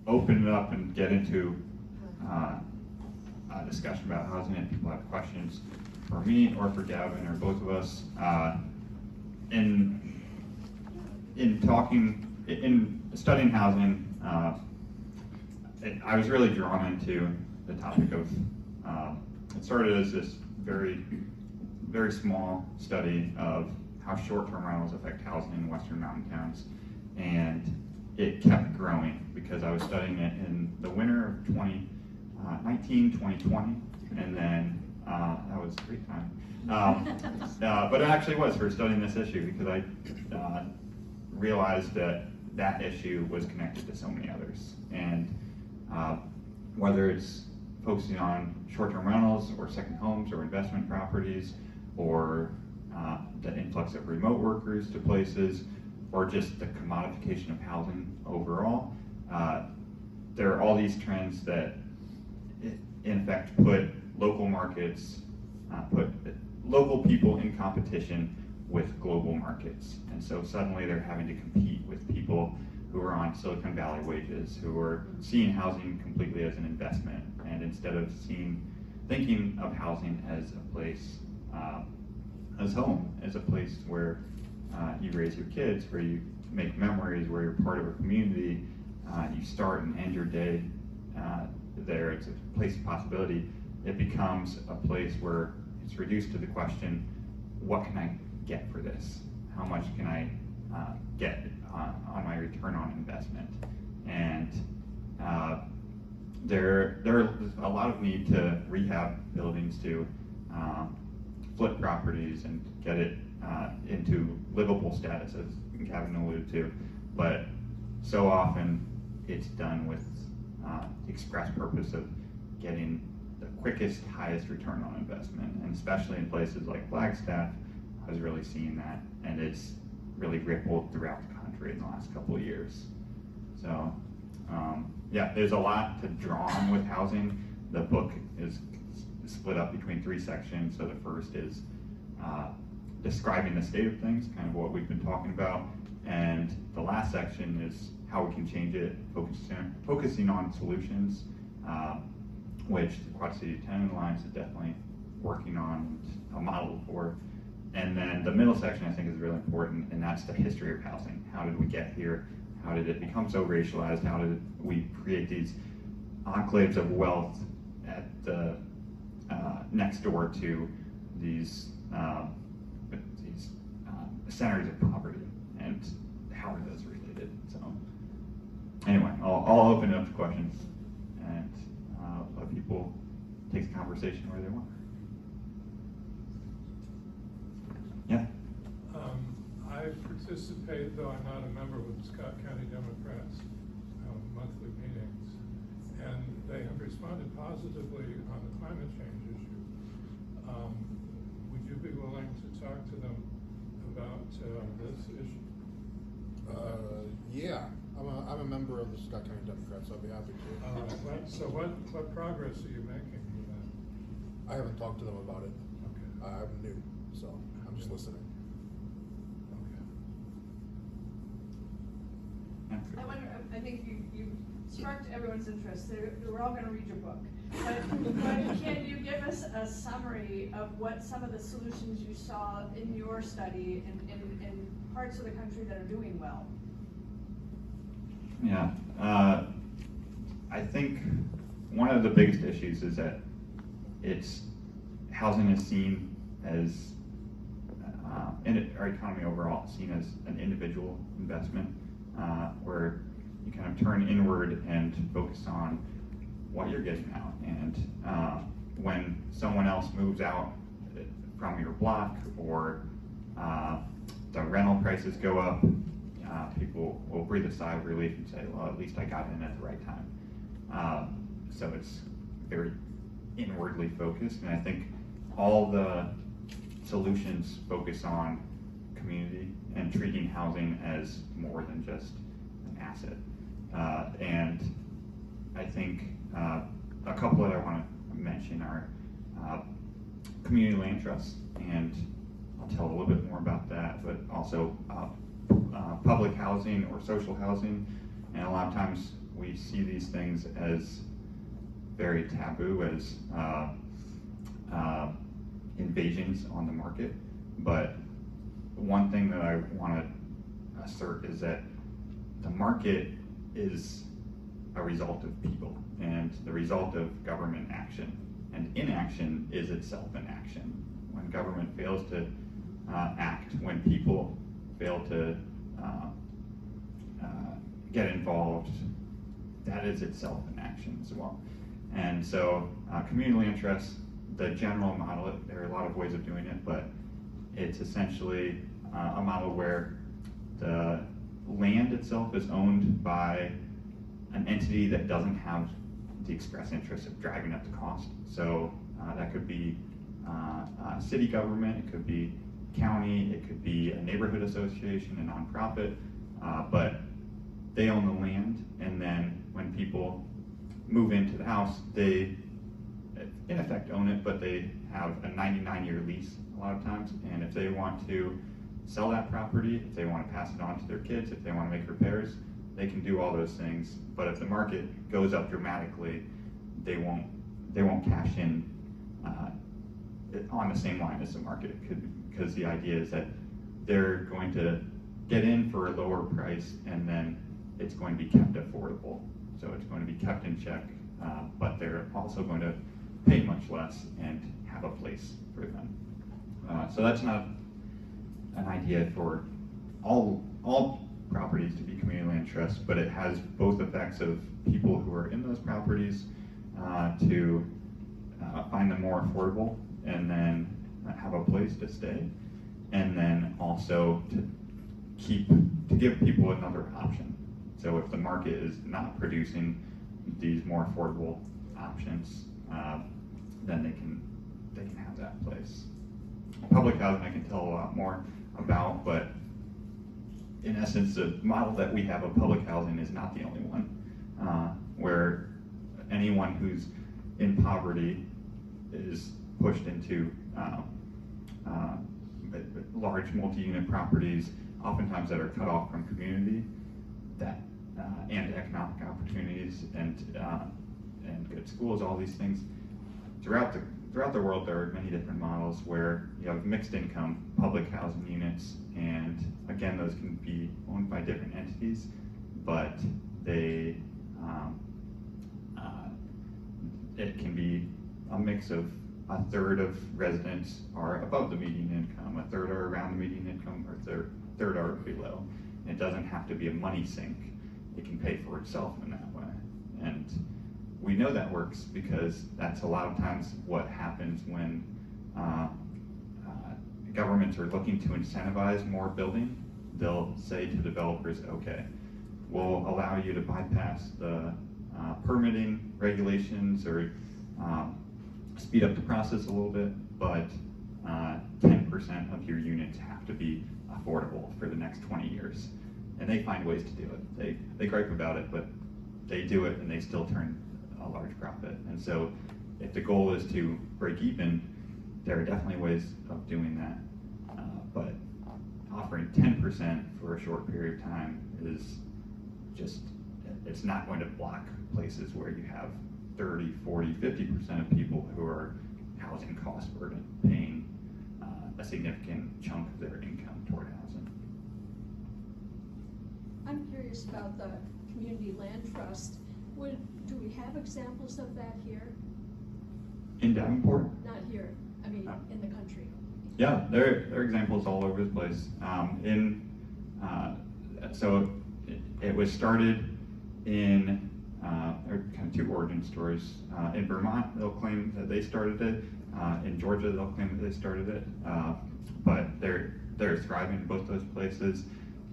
open it up and get into a discussion about housing, if people have questions for me or for Gavin or both of us. In studying housing, I was really drawn into the topic of, it started as this very, very small study of how short-term rentals affect housing in Western mountain towns, and it kept growing because I was studying it in the winter of 2019, 2020, and then that was a great time. But it actually was for studying this issue, because I realized that that issue was connected to so many others. And whether it's focusing on short-term rentals or second homes or investment properties, or the influx of remote workers to places, or just the commodification of housing overall, there are all these trends that in effect put local markets, put local people in competition with global markets. And so suddenly they're having to compete with people who are on Silicon Valley wages, who are seeing housing completely as an investment, and instead of thinking of housing as a place, as home, as a place where you raise your kids, where you make memories, where you're part of a community, you start and end your day there. It's a place of possibility. It becomes a place where it's reduced to the question, what can I get for this? How much can I get on my return on investment? And there's a lot of need to rehab buildings, to flip properties and get it into livable status, as Gavin alluded to. But so often it's done with the express purpose of getting the quickest, highest return on investment. And especially in places like Flagstaff, I was really seeing that, and it's really rippled throughout the country in the last couple of years. So yeah, there's a lot to draw on with housing. The book is split up between 3 sections. So the first is describing the state of things, kind of what we've been talking about, and the last section is how we can change it, focusing on solutions, which the Quad City Tenant Alliance is definitely working on a model for. And then the middle section I think is really important, and that's the history of housing. How did we get here? How did it become so racialized? How did we create these enclaves of wealth at the next door to these centers of poverty, and how are those related? So anyway, I'll open it up to questions, and let people take the conversation where they want. Yeah. I participate, though I'm not a member, with the Scott County Democrats monthly meetings, and they have responded positively on the climate change issue. Would you be willing to talk to them about this issue? Yeah, I'm a member of the Scott County Democrats, so I'll be happy to. So what progress are you making with that? I haven't talked to them about it. Okay. I'm new, so I'm just listening. I wonder, I think you sparked everyone's interest. We're all going to read your book. But can you give us a summary of what some of the solutions you saw in your study in parts of the country that are doing well? Yeah, I think one of the biggest issues is that housing is seen as, in our economy overall, seen as an individual investment. Where you kind of turn inward and focus on what you're getting out. And when someone else moves out from your block, or the rental prices go up, people will breathe a sigh of relief and say, well, at least I got in at the right time. So it's very inwardly focused, and I think all the solutions focus on community and treating housing as more than just an asset. And I think a couple that I want to mention are community land trusts, and I'll tell a little bit more about that, but also public housing or social housing. And a lot of times we see these things as very taboo, as invasions on the market. But one thing that I want to assert is that the market is a result of people and the result of government action. And inaction is itself an action. When government fails to act, when people fail to get involved, that is itself an action as well. And so community land trust, the general model, there are a lot of ways of doing it, but it's essentially a model where the land itself is owned by an entity that doesn't have the express interest of driving up the cost. So that could be city government, it could be county, it could be a neighborhood association, a nonprofit, but they own the land, and then when people move into the house, they in effect own it, but they have a 99-year lease a lot of times, and if they want to sell that property, if they want to pass it on to their kids, if they want to make repairs, they can do all those things. But if the market goes up dramatically, they won't cash in on the same line as the market could, because the idea is that they're going to get in for a lower price, and then it's going to be kept affordable. So it's going to be kept in check, but they're also going to pay much less and have a place for them. So that's not an idea for all properties to be community land trusts, but it has both effects of people who are in those properties to find them more affordable and then have a place to stay, and then also to give people another option. So if the market is not producing these more affordable options, then they can have that place. Public housing I can tell a lot more about, but in essence, the model that we have of public housing is not the only one, where anyone who's in poverty is pushed into large multi-unit properties, oftentimes that are cut off from community, that and economic opportunities and good schools, all these things. Throughout the world, there are many different models where you have mixed income public housing units, and again, those can be owned by different entities, but they it can be a mix of a third of residents are above the median income, a third are around the median income, or third are below. It doesn't have to be a money sink. It can pay for itself in that way. And we know that works because that's a lot of times what happens when governments are looking to incentivize more building. They'll say to developers, okay, we'll allow you to bypass the permitting regulations or speed up the process a little bit, but 10% of your units have to be affordable for the next 20 years. And they find ways to do it. They gripe about it, but they do it and they still turn a large profit. And so if the goal is to break even, there are definitely ways of doing that. But offering 10% for a short period of time is just, it's not going to block places where you have 30, 40, 50% of people who are housing cost burden, paying a significant chunk of their income toward housing. I'm curious about the community land trust. Do we have examples of that here? In Davenport? Not here, I mean, in the country. Yeah, there are examples all over the place. So it was started in, there are kind of two origin stories. In Vermont, they'll claim that they started it. In Georgia, they'll claim that they started it. But they're thriving in both those places.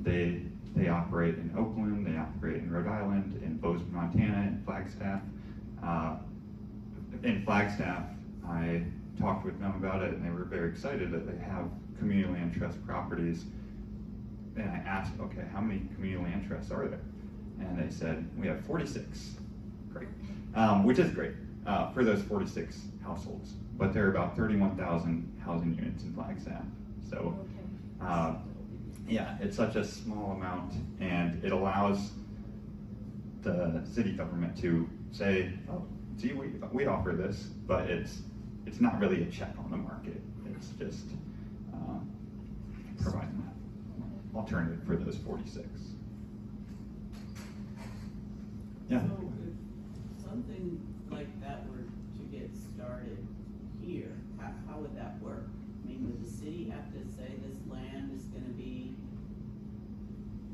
They operate in Oakland, they operate in Rhode Island, in Bozeman, Montana, in Flagstaff. In Flagstaff, I talked with them about it, and they were very excited that they have community land trust properties. And I asked, okay, how many community land trusts are there? And they said, we have 46. Great. Which is great for those 46 households. But there are about 31,000 housing units in Flagstaff. So, yeah, it's such a small amount, and it allows the city government to say, oh, gee, we offer this, but it's not really a check on the market. It's just providing that alternative for those 46. Yeah. So if something like that were to get started here, how would that work? I mean, would the city have to say this land is gonna be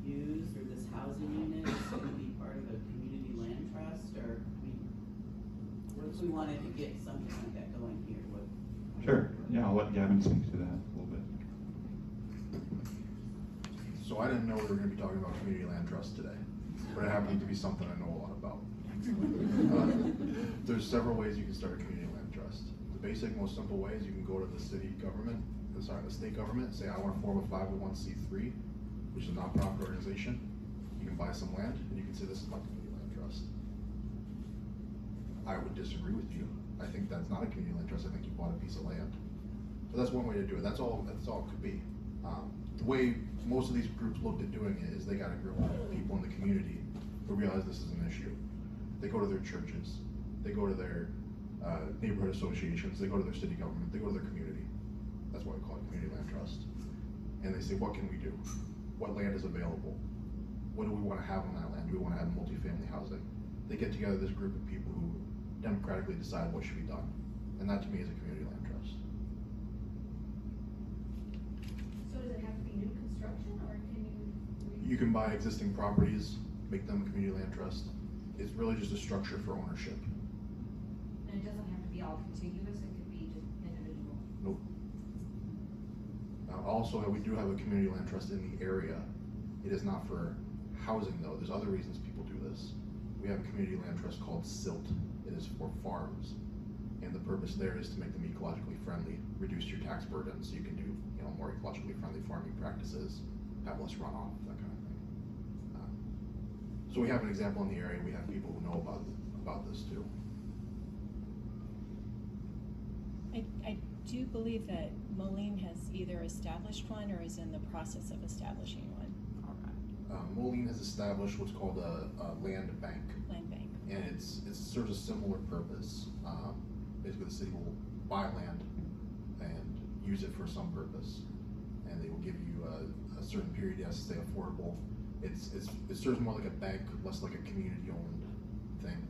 used, or this housing unit is gonna be part of a community land trust, or, I mean, what if we wanted to get something like that going here? What? Sure. Yeah, I'll let Gavin speak to that a little bit. So I didn't know we were gonna be talking about community land trust today, but it happened to be something I know a lot about. There's several ways you can start a community land trust. The basic, most simple way is you can go to the state government, and say, I want to form a 501c3, which is a nonprofit organization. You can buy some land, and you can say, this is my community land trust. I would disagree with you. I think that's not a community land trust. I think you bought a piece of land. But that's one way to do it. That's all it could be. The way most of these groups looked at doing it is they got a group of people in the community who realize this is an issue. They go to their churches, they go to their neighborhood associations, they go to their city government, they go to their community. That's why we call it community land trust. And they say, what can we do? What land is available? What do we want to have on that land? Do we want to have multifamily housing? They get together this group of people who democratically decide what should be done. And that to me is a community land trust. So does it have to be new construction, or can you? You can buy existing properties, make them a community land trust. It's really just a structure for ownership. And it doesn't have to be all contiguous, it could be just individual. Nope. Also, we do have a community land trust in the area. It is not for housing though. There's other reasons people do this. We have a community land trust called SILT. It is for farms. And the purpose there is to make them ecologically friendly, reduce your tax burden so you can do more ecologically friendly farming practices, have less runoff, that kind of thing. So we have an example in the area. We have people who know about this too. I do believe that Moline has either established one or is in the process of establishing one. Moline has established what's called a land bank. Land bank. And it serves a similar purpose. Basically, the city will buy land and use it for some purpose, and they will give you a certain period. It has to stay affordable. It serves more like a bank, less like a community-owned thing.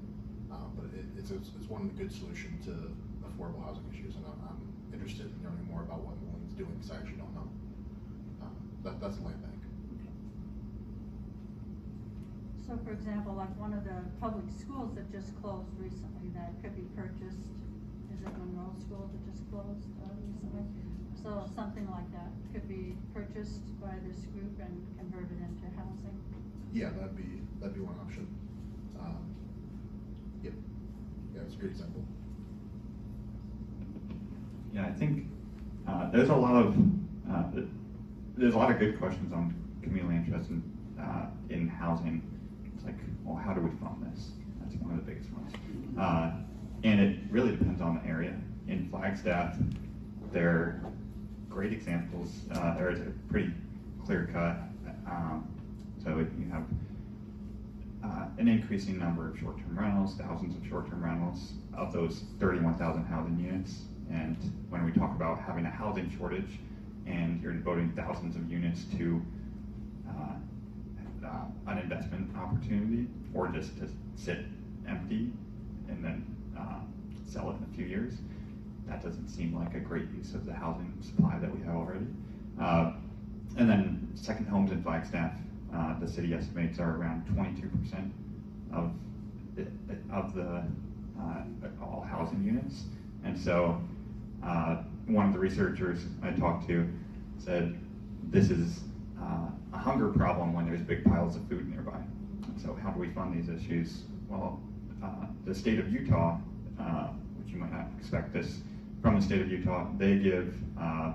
But it's one good solution to affordable housing issues, and I'm interested in learning more about what Moline's doing because I actually don't know. That's a land bank. So for example, like one of the public schools that just closed recently that could be purchased, is it Monroe School that just closed recently? So something like that could be purchased by this group and converted into housing? Yeah, that'd be one option. Yep. Yeah, it's a great example. Yeah, I think there's a lot of good questions on community land trust in housing. It's like, well, how do we fund this? That's one of the biggest ones. And it really depends on the area. In Flagstaff, they're great examples. There's a pretty clear cut. So you have an increasing number of short-term rentals, thousands of short-term rentals, of those 31,000 housing units. And when we talk about having a housing shortage and you're devoting thousands of units to an investment opportunity, or just to sit empty and then sell it in a few years, that doesn't seem like a great use of the housing supply that we have already. And then second homes in Flagstaff, the city estimates are around 22% of the all housing units. And so one of the researchers I talked to said this is a hunger problem when there's big piles of food nearby. And so how do we fund these issues? Well, the state of Utah, which you might not expect this from the state of Utah, they give a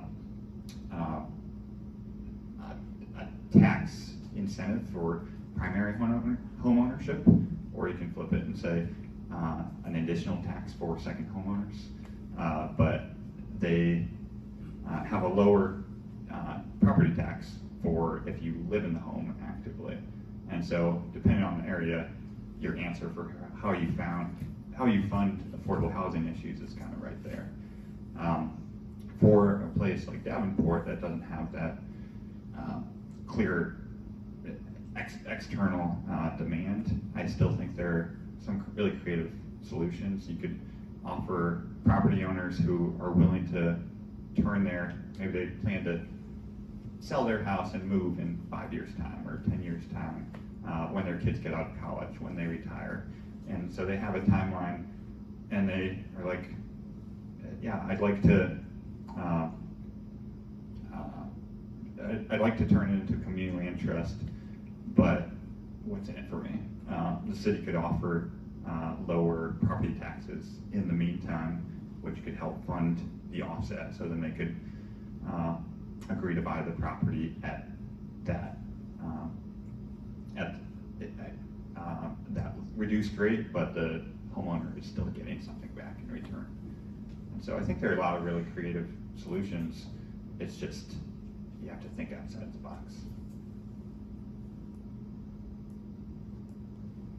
tax incentive for primary home ownership, or you can flip it and say an additional tax for second homeowners. But they have a lower property tax for if you live in the home actively. And so depending on the area, your answer for how you fund affordable housing issues is kind of right there. For a place like Davenport that doesn't have that clear external demand, I still think there are some really creative solutions. You could offer property owners who are willing to turn maybe they plan to sell their house and move in 5 years' time or 10 years' time, when their kids get out of college, when they retire. And so they have a timeline, and they are like, yeah, I'd like to turn it into community land trust, but what's in it for me? The city could offer lower property taxes in the meantime, which could help fund the offset, so then they could agree to buy the property at that that reduced rate, but the homeowner is still getting something back in return. And so I think there are a lot of really creative solutions. It's just, you have to think outside the box.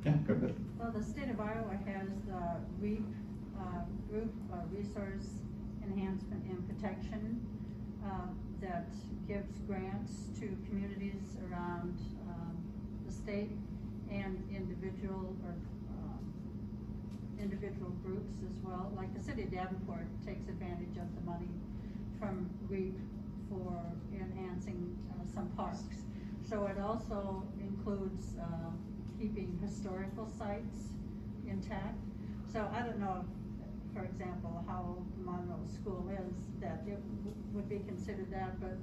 Yeah, go ahead. Well, the state of Iowa has the REAP group, Resource Enhancement and Protection, that gives grants to communities around the state and individual groups as well. Like the city of Davenport takes advantage of the money from REAP for enhancing some parks. So it also includes keeping historical sites intact. So I don't know, for example, how old Monroe School is, that it would be considered that, but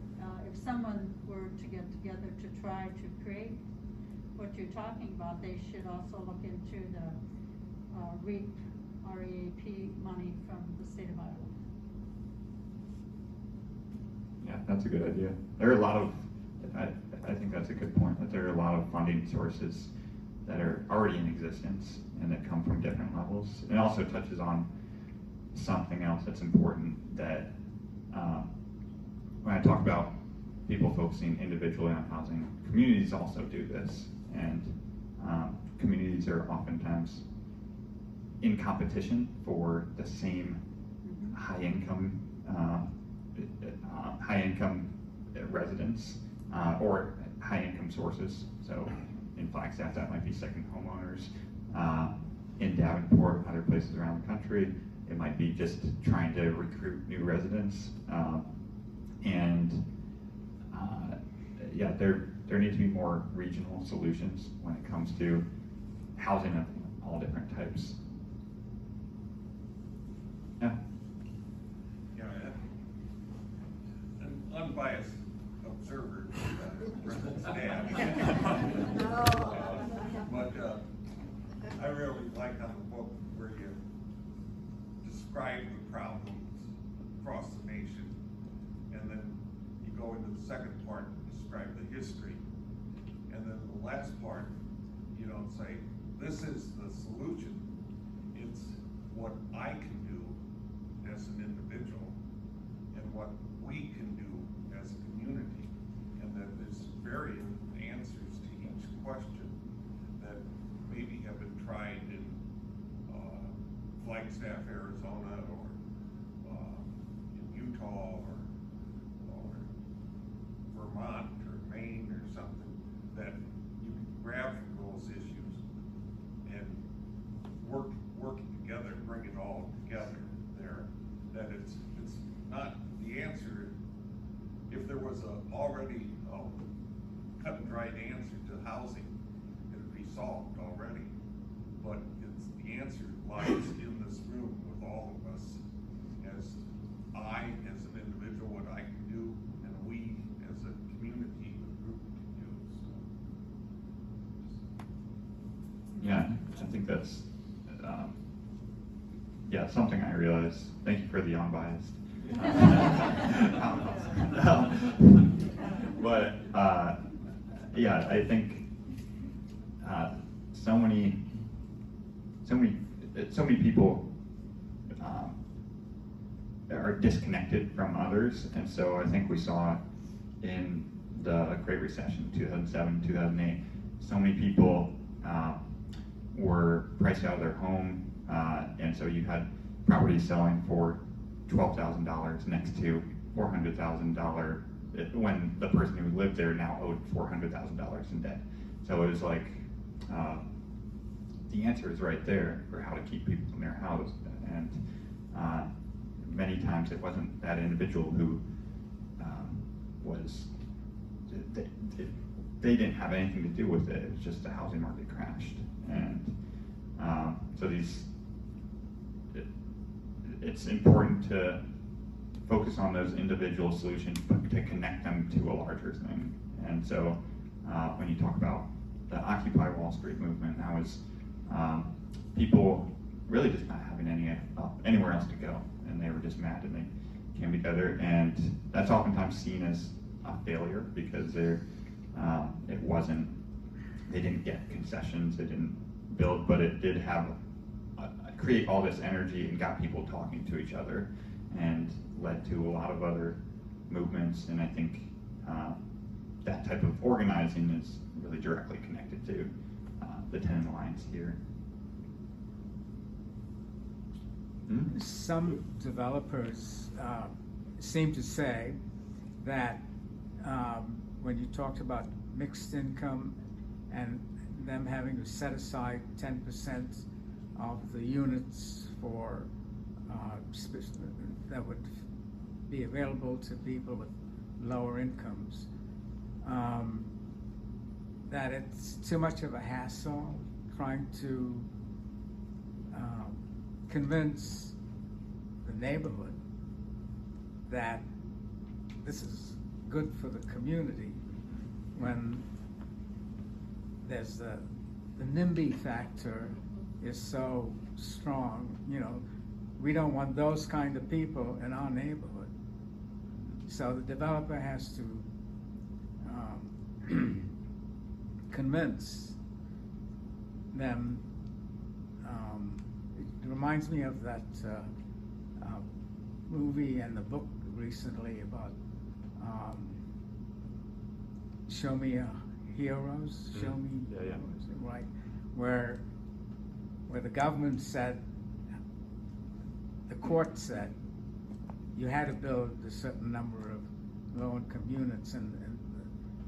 if someone were to get together to try to create what you're talking about, they should also look into the REAP money from the state of Iowa. Yeah, that's a good idea. There are a lot of, I think that's a good point, that there are a lot of funding sources that are already in existence and that come from different levels. It also touches on something else that's important, that when I talk about people focusing individually on housing, communities also do this, and communities are oftentimes in competition for the same high income residents or high income sources. So in Flagstaff, that might be second homeowners. In Davenport, other places around the country, it might be just trying to recruit new residents. Yeah, there need to be more regional solutions when it comes to housing of all different types. Yeah. Yeah, an unbiased observer, Brendan's dad. But I really like on the book where you describe the problems across the nation, and then you go into the second part and describe the history, and then the last part, you don't say, this is the solution. It's what I can do as an individual and what we can do as a community, and that there's varying answers to each question that maybe have been tried in Flagstaff, Arizona, or in Utah, or Vermont, or Maine, or something, that you can grab from those issues and working together, bring it all together there. That it's not the answer. If there was already cut and dried answer to housing, it would be solved already. But the answer lies in this room with all of us, as I, as an individual, what I can do, and we, as a community, a group, can do. So. Yeah, I think that's something I realized. Thank you for the unbiased. But yeah, I think so many people are disconnected from others, and so I think we saw in the Great Recession, 2007, 2008, so many people were priced out of their home, and so you had properties selling for $12,000 next to $400,000 when the person who lived there now owed $400,000 in debt. So it was like, the answer is right there for how to keep people in their house. And many times it wasn't that individual who they didn't have anything to do with it. It was just the housing market crashed. And so it's important to focus on those individual solutions, but to connect them to a larger thing. And so when you talk about the Occupy Wall Street movement, that was people really just not having anywhere else to go, and they were just mad, and they came together, and that's oftentimes seen as a failure because they didn't get concessions, they didn't build, but it did have create all this energy and got people talking to each other, and led to a lot of other movements. And I think that type of organizing is really directly connected to the tenant alliance here. Some developers seem to say that when you talked about mixed income and them having to set aside 10% of the units for that would be available to people with lower incomes, that it's too much of a hassle trying to convince the neighborhood that this is good for the community when there's the NIMBY factor is so strong. You know, we don't want those kind of people in our neighborhood. So the developer has to convince them. It reminds me of that movie and the book recently about Show Me Heroes, Show Me Heroes, right? Where the government said, the court said, you had to build a certain number of low-income units, and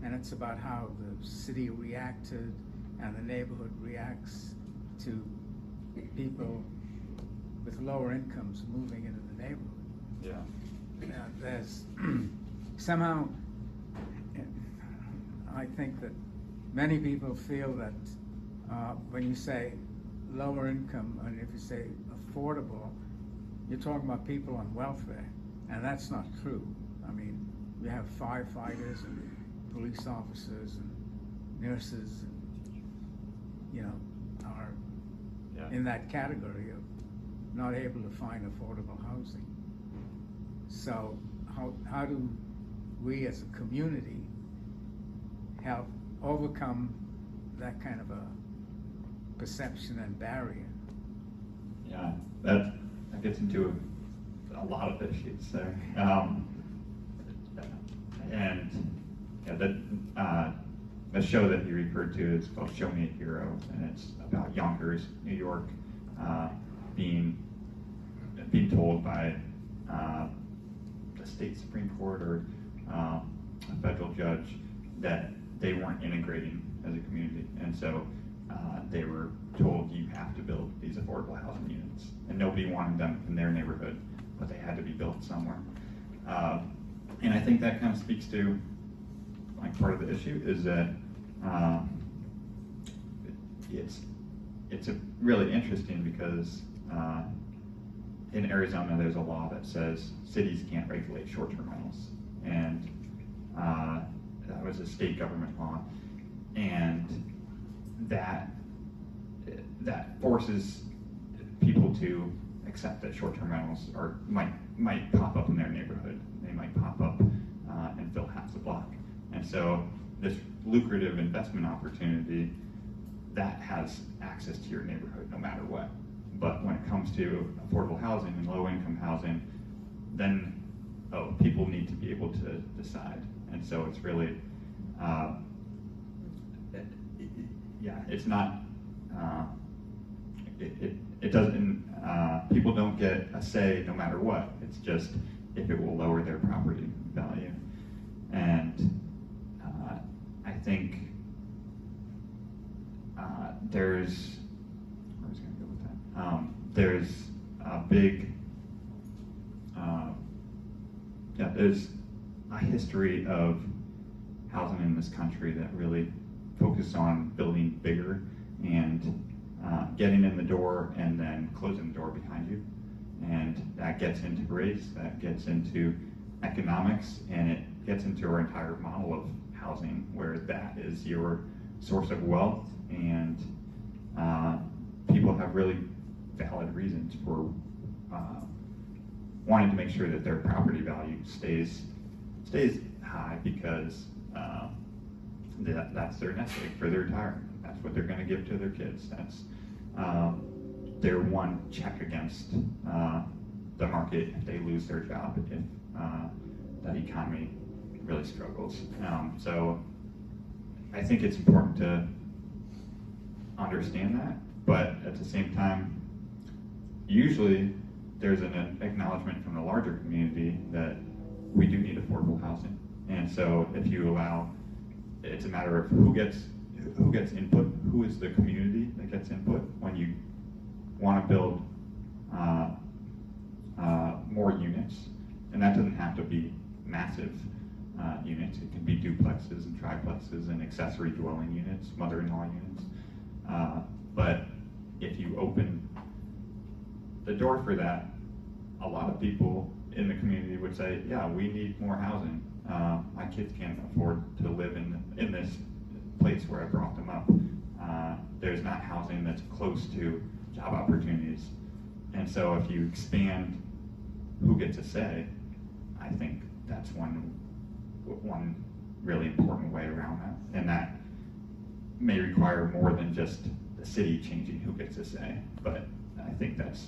it's about how the city reacted and the neighborhood reacts to people with lower incomes moving into the neighborhood. Yeah. There's somehow, I think that many people feel that when you say lower income, and if you say affordable, you're talking about people on welfare, and that's not true. I mean, we have firefighters and police officers and nurses, and, you know, are in that category of not able to find affordable housing. So how do we as a community help overcome that kind of a perception and barrier? Yeah, that gets into a lot of issues there. The show that you referred to is called Show Me a Hero, and it's about Yonkers, New York, being told by the state Supreme Court or a federal judge that they weren't integrating as a community, and so they were told, you have to build these affordable housing units, and nobody wanted them in their neighborhood, but they had to be built somewhere. And I think that kind of speaks to, like, part of the issue is that it's really interesting because in Arizona there's a law that says cities can't regulate short-term rentals, and that was a state government law, and that forces people to accept that short-term rentals might pop up in their neighborhood. They might pop up and fill half the block. And so this lucrative investment opportunity that has access to your neighborhood no matter what. But when it comes to affordable housing and low-income housing, then people need to be able to decide. And so it's really, it's not it doesn't, people don't get a say no matter what. It's just if it will lower their property value. And I think there's, where was I going to go with that? There's a big, there's a history of housing in this country that really focused on building bigger and getting in the door and then closing the door behind you. And that gets into race, that gets into economics, and it gets into our entire model of housing, where that is your source of wealth, and people have really valid reasons for wanting to make sure that their property value stays high, because that's their nest egg for their retirement. That's what they're going to give to their kids. That's their one check against the market if they lose their job, if the economy really struggles. So I think it's important to understand that, but at the same time, usually there's an acknowledgement from the larger community that we do need affordable housing. And so if you allow, it's a matter of who gets input, who is the community that gets input when you want to build more units. And that doesn't have to be massive units. It can be duplexes and triplexes and accessory dwelling units, mother-in-law units. But if you open the door for that, a lot of people in the community would say, yeah, we need more housing. My kids can't afford to live in this place where I brought them up. There's not housing that's close to job opportunities. And so if you expand who gets a say, I think that's one really important way around that. And that may require more than just the city changing who gets a say, but I think that's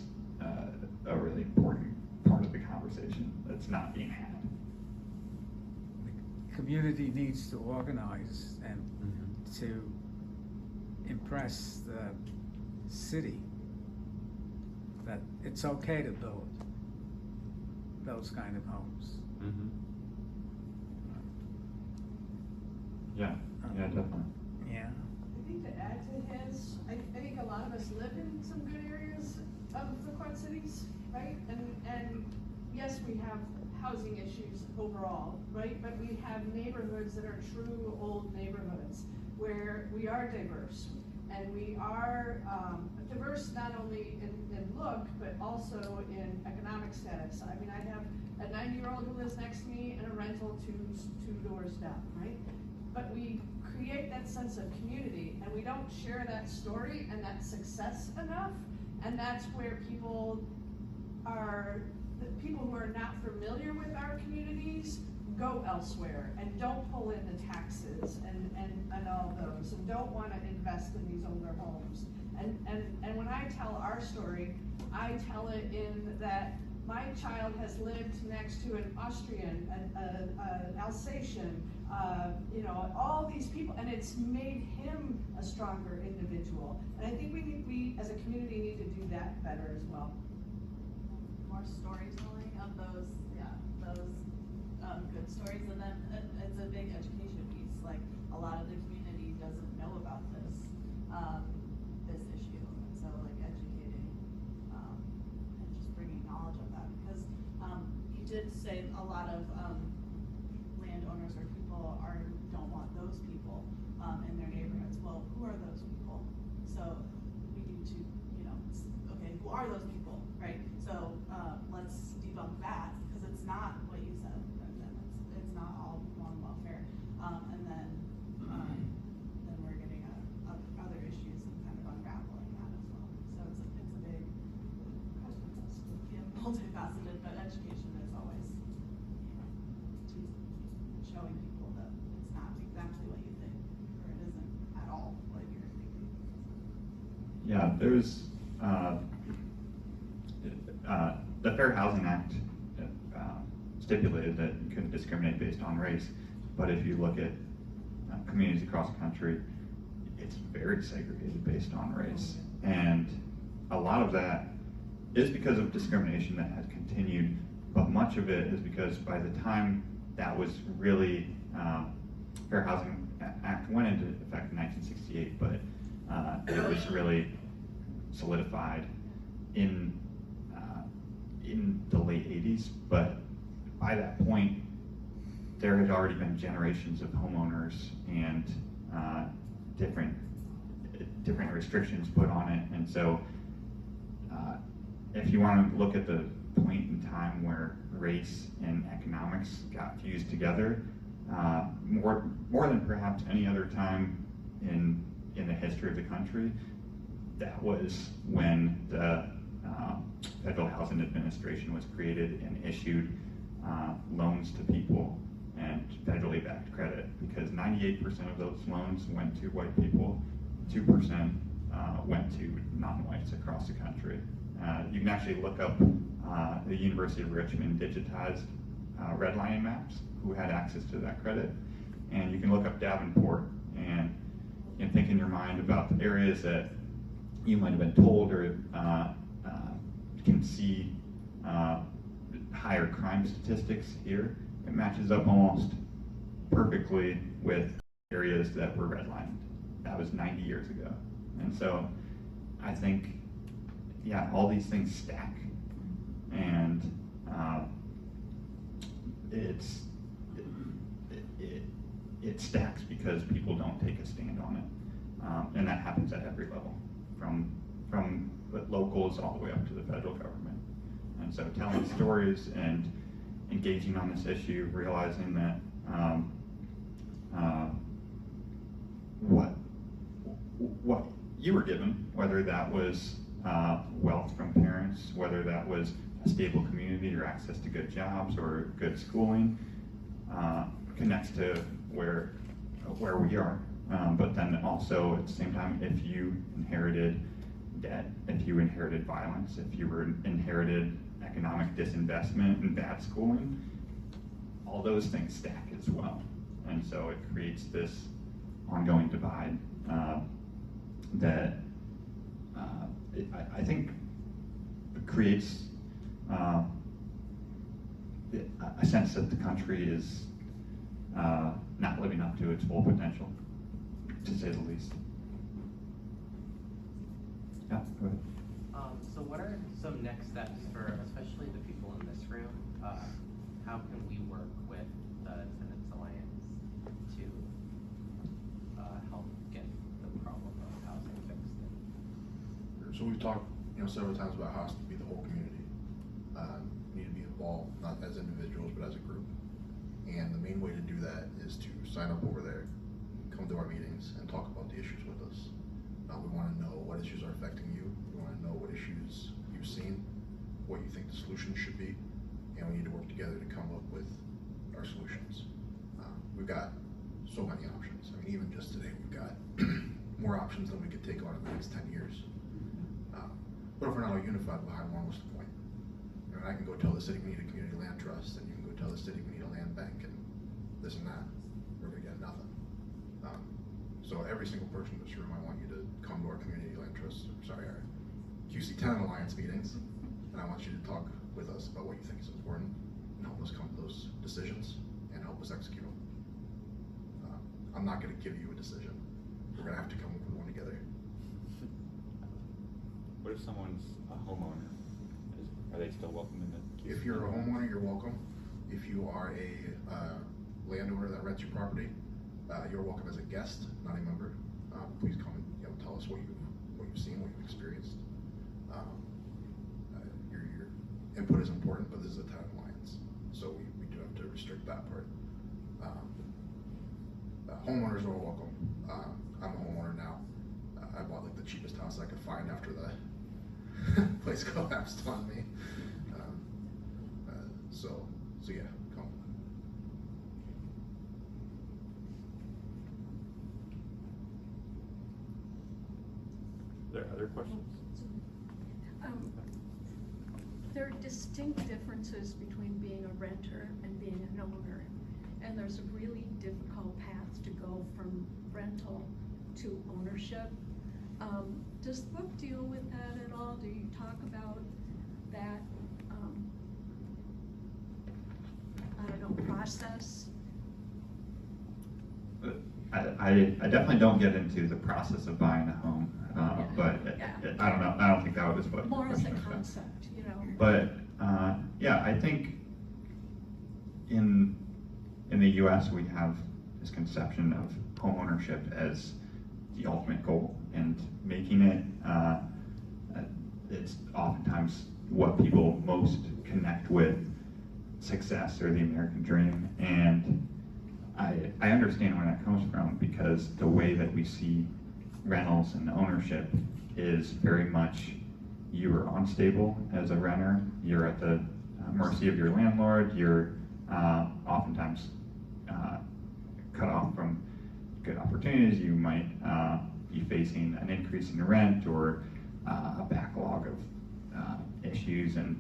a really important part of the conversation that's not being had. The community needs to organize and to impress the city that it's okay to build those kind of homes. Yeah, definitely. Yeah. I think to add to his, I think a lot of us live in some good areas of the Quad Cities, right? And yes, we have housing issues overall, right? But we have neighborhoods that are true old neighborhoods where we are diverse. And we are diverse not only in look, but also in economic status. I mean, I have a 90-year-old who lives next to me and a rental two doors down, right? But we create that sense of community, and we don't share that story and that success enough. And that's where people who are not familiar with our communities go elsewhere and don't pull in the taxes and all those, and don't want to invest in these older homes. And when I tell our story, I tell it in that my child has lived next to an Austrian, an Alsatian, all these people, and it's made him a stronger individual. And I think we as a community need to do that better as well. More storytelling of those good stories, and then it's a big education piece. Like, a lot of the community doesn't know about this issue, and so like educating and just bringing knowledge of that, because you did say a lot of landowners or people don't want those people in their neighborhoods. Well, who are those people? So we need to, okay, who are those people, right? So let's debunk that, because it's not what you said, Brendan. It's not all on welfare. And then we're getting other issues and kind of unraveling that as well. So it's a big, multifaceted, but education is always, showing people that it's not exactly what you think, or it isn't at all what you're thinking. Yeah, there's the Fair Housing Act stipulated that you couldn't discriminate based on race, but if you look at communities across the country, it's very segregated based on race. And a lot of that is because of discrimination that has continued, but much of it is because by the time that was really, Fair Housing Act went into effect in 1968, but it was really solidified in the late 80s. But by that point, there had already been generations of homeowners and different restrictions put on it. And so if you want to look at the point in time where race and economics got fused together, more than perhaps any other time in the history of the country, that was when the Federal Housing Administration was created and issued loans to people and federally backed credit, because 98% of those loans went to white people, 2% went to non-whites across the country. You can actually look up the University of Richmond digitized redlining maps, who had access to that credit, and you can look up Davenport and think in your mind about the areas that you might have been told or can see higher crime statistics here. It matches up almost perfectly with areas that were redlined. That was 90 years ago. And so I think, yeah, all these things stack, and it stacks because people don't take a stand on it, and that happens at every level, from the locals all the way up to the federal government. And so telling stories and engaging on this issue, realizing that what you were given, whether that was wealth from parents, whether that was a stable community or access to good jobs or good schooling, connects to where we are. But then also at the same time, if you inherited debt, if you inherited violence, if you inherited economic disinvestment and bad schooling, all those things stack as well. And so it creates this ongoing divide that I think creates a sense that the country is not living up to its full potential, to say the least. Yeah, go ahead. So what are some next steps for especially the people in this room? How can we work with the Tenants Alliance to help get the problem of housing fixed? So we've talked, several times about how it has to be the whole community. We need to be involved, not as individuals, but as a group. And the main way to do that is to sign up over there, come to our meetings, and talk about the issues with us. We want to know what issues are affecting you. We want to know what issues you've seen, what you think the solutions should be, and we need to work together to come up with our solutions. We've got so many options. I mean, even just today, we've got more options than we could take on in the next 10 years. But if we're not all unified behind one, what's the point? I can go tell the city we need a community land trust, and you can go tell the city we need a land bank, and this and that. We're gonna get nothing. So every single person in this room, I want you to come to our community land trust, our QC Tenant Alliance meetings, and I want you to talk with us about what you think is important and help us come to those decisions and help us execute them. I'm not gonna give you a decision. We're gonna have to come up with one together. What if someone's a homeowner? Are they still welcome in the QC? If you're a homeowner, you're welcome. If you are a landowner that rents your property, you're welcome as a guest, not a member. Please come and tell us what you've seen, what you've experienced. Your input is important, but this is a Tenant Alliance, so we do have to restrict that part. Homeowners are all welcome. I'm a homeowner now. I bought like the cheapest house I could find after the place collapsed on me. So yeah, come. Are there other questions? There are distinct differences between being a renter and being an owner. And there's a really difficult path to go from rental to ownership. Does the book deal with that at all? Do you talk about that, I don't know, process? I definitely don't get into the process of buying a home, but Yeah. I don't know. I don't think that was what. More as a question was about. concept, you know? But yeah, I think in the U.S. we have this conception of homeownership as the ultimate goal, and making it it's oftentimes what people most connect with success or the American dream. And I understand where that comes from, because the way that we see rentals and ownership is very much, you are unstable as a renter, you're at the mercy of your landlord, you're oftentimes cut off from good opportunities. You might be facing an increase in rent or a backlog of issues, and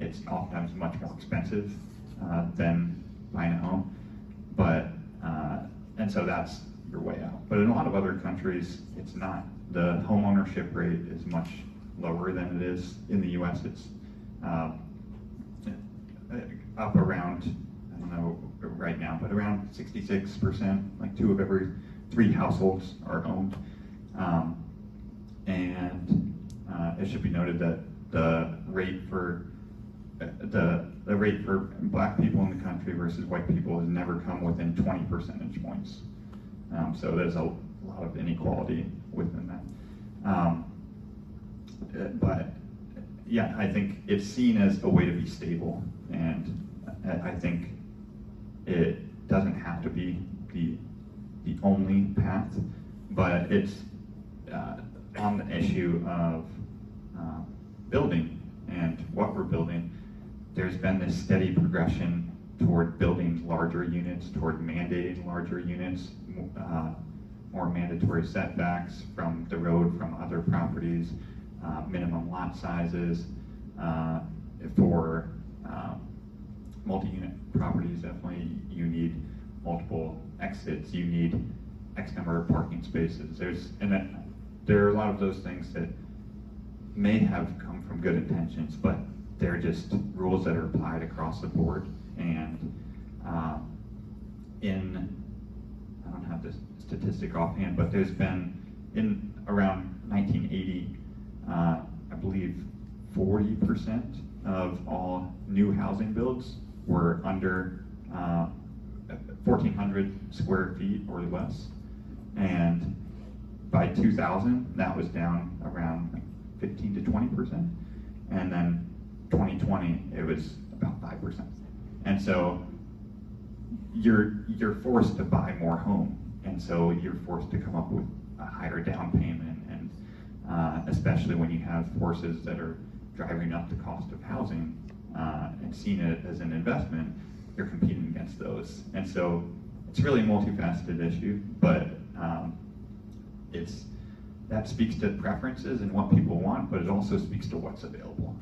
it's oftentimes much more expensive than buying a home. But and so that's your way out. But in a lot of other countries, it's not. The home ownership rate is much lower than it is in the U.S. It's up around, I don't know right now, but around 66%. Like 2 of every 3 households are owned. And it should be noted that the rate for the rate for black people in the country versus white people has never come within 20 percentage points. So there's a lot of inequality within that. But yeah, I think it's seen as a way to be stable, and I think it doesn't have to be the only path, but it's on the issue of building and what we're building. There's been this steady progression toward building larger units, toward mandating larger units, more mandatory setbacks from the road, from other properties, minimum lot sizes. For multi-unit properties, definitely you need multiple exits, you need X number of parking spaces. There are a lot of those things that may have come from good intentions, but they're just rules that are applied across the board. And I don't have this statistic offhand, but there's been, in around 1980, I believe 40% of all new housing builds were under 1,400 square feet or less. And by 2000, that was down around 15 to 20%. And then 2020, it was about 5%. And so you're forced to buy more home. And so you're forced to come up with a higher down payment. And especially when you have forces that are driving up the cost of housing and seeing it as an investment, you're competing against those. And so it's really a multifaceted issue, but that speaks to preferences and what people want, but it also speaks to what's available.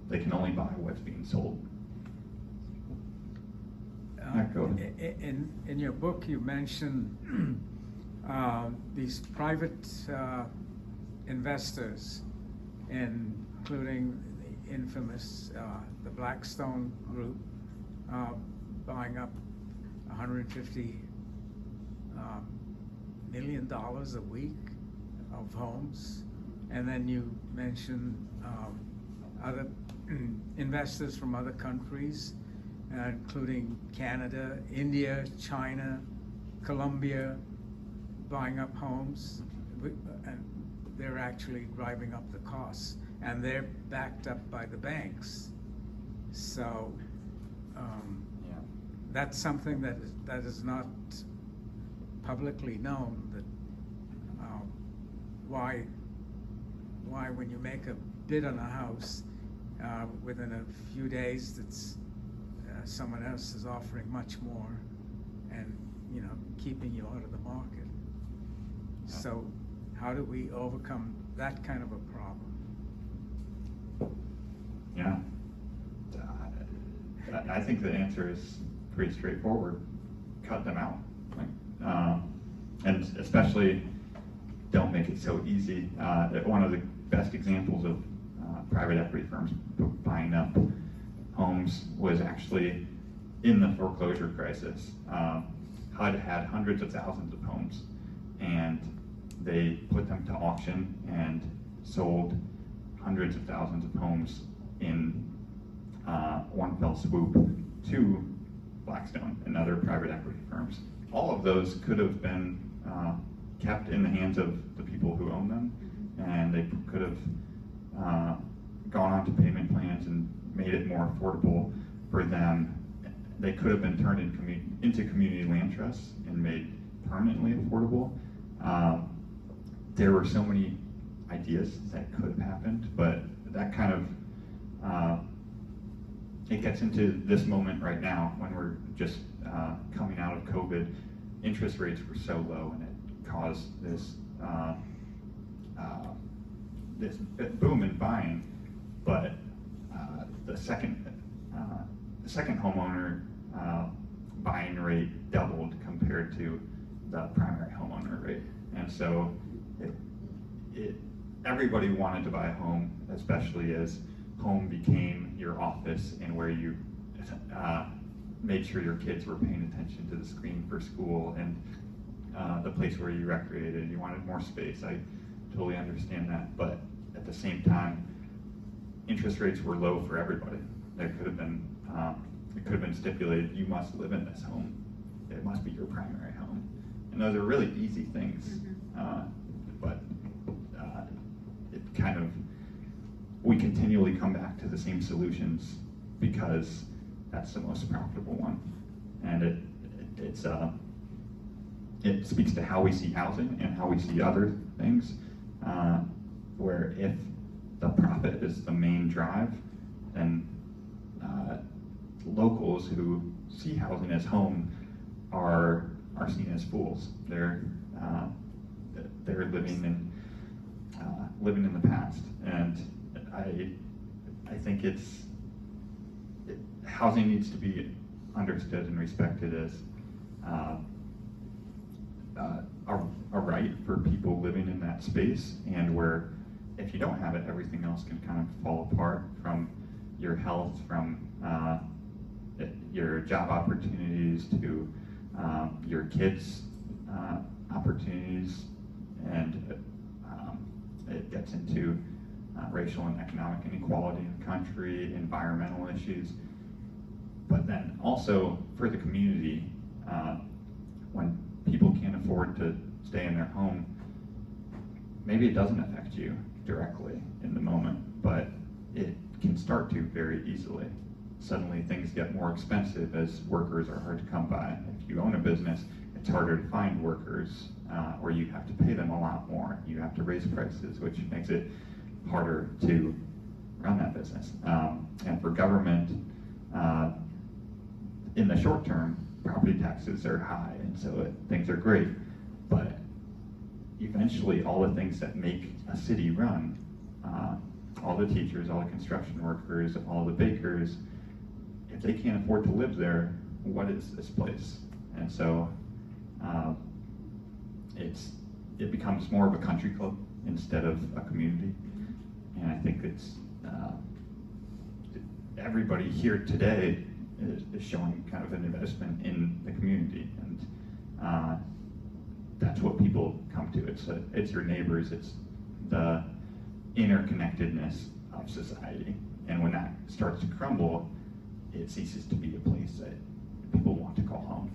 They can only buy what's being sold. In your book, you mentioned these private investors, including the infamous the Blackstone Group, buying up $150 million a week of homes. And then you mentioned other investors from other countries, including Canada, India, China, Colombia, buying up homes, and they're actually driving up the costs, and they're backed up by the banks. So that's something that is not publicly known, that why when you make a bid on a house, within a few days, that's someone else is offering much more, and keeping you out of the market. So how do we overcome that kind of a problem? Yeah, I think the answer is pretty straightforward. Cut them out, and especially don't make it so easy. One of the best examples of private equity firms buying up homes was actually in the foreclosure crisis. HUD had hundreds of thousands of homes, and they put them to auction and sold hundreds of thousands of homes in one fell swoop to Blackstone and other private equity firms. All of those could have been kept in the hands of the people who own them, and they could have gone on to payment plans and made it more affordable for them. They could have been turned into community land trusts and made permanently affordable. There were so many ideas that could have happened, but that kind of, it gets into this moment right now when we're just coming out of COVID. Interest rates were so low, and it caused this this boom in buying. But the second homeowner buying rate doubled compared to the primary homeowner rate, and so everybody wanted to buy a home, especially as home became your office and where you made sure your kids were paying attention to the screen for school and the place where you recreated. You wanted more space. I totally understand that, but at the same time, interest rates were low for everybody. There could have been it could have been stipulated, you must live in this home. It must be your primary home, and those are really easy things. But it kind of, we continually come back to the same solutions because that's the most profitable one, and it speaks to how we see housing and how we see other things, where if the profit is the main drive, then locals who see housing as home are seen as fools. They're living in the past, and I think housing needs to be understood and respected as a right for people living in that space, and where if you don't have it, everything else can kind of fall apart, from your health, from your job opportunities to your kids' opportunities, and it gets into racial and economic inequality in the country, environmental issues, but then also for the community, when people can't afford to stay in their home, maybe it doesn't affect you directly in the moment, but it can start to very easily. Suddenly things get more expensive as workers are hard to come by. If you own a business, it's harder to find workers, or you have to pay them a lot more. You have to raise prices, which makes it harder to run that business. And for government, in the short term, property taxes are high, and so things are great. But eventually, all the things that make a city run, all the teachers, all the construction workers, all the bakers, if they can't afford to live there, what is this place? And so it becomes more of a country club instead of a community. And I think it's everybody here today is showing kind of an investment in the community, and that's what people come to. It's your neighbors, it's the interconnectedness of society, and when that starts to crumble, it ceases to be a place that people want to call home.